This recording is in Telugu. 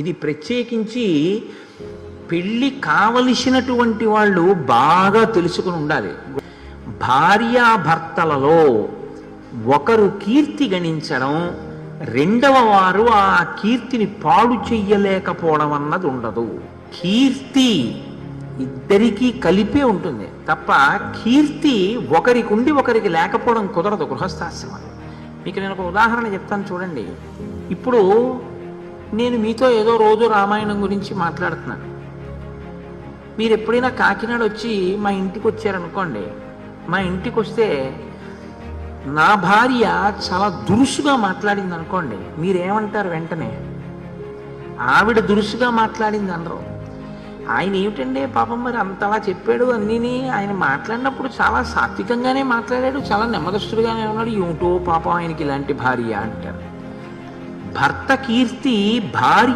ఇది ప్రత్యేకించి పెళ్ళి కావలసినటువంటి వాళ్ళు బాగా తెలుసుకుని ఉండాలి. భార్యాభర్తలలో ఒకరు కీర్తి గణించడం, రెండవ వారు ఆ కీర్తిని పాడు చెయ్యలేకపోవడం అన్నది ఉండదు. కీర్తి ఇద్దరికీ కలిపే ఉంటుంది తప్ప కీర్తి ఒకరికి ఉండి ఒకరికి లేకపోవడం కుదరదు గృహస్థాశ్రమం. మీకు నేను ఒక ఉదాహరణ చెప్తాను చూడండి. ఇప్పుడు నేను మీతో ఏదో రోజు రామాయణం గురించి మాట్లాడుతున్నాను. మీరు ఎప్పుడైనా కాకినాడ వచ్చి మా ఇంటికి వచ్చారనుకోండి, మా ఇంటికి వస్తే నా భార్య చాలా దురుసుగా మాట్లాడింది అనుకోండి, మీరేమంటారు? వెంటనే ఆవిడ దురుసుగా మాట్లాడింది అనరు. ఆయన ఏమిటండి పాపం మరి అంతలా చెప్పాడు అన్నీని, ఆయన మాట్లాడినప్పుడు చాలా సాత్వికంగానే మాట్లాడాడు, చాలా నెమ్మదస్తుడుగానే ఉన్నాడు, ఏమిటో పాపం ఆయనకి ఇలాంటి భార్య అంటారు. భర్త కీర్తి భార్య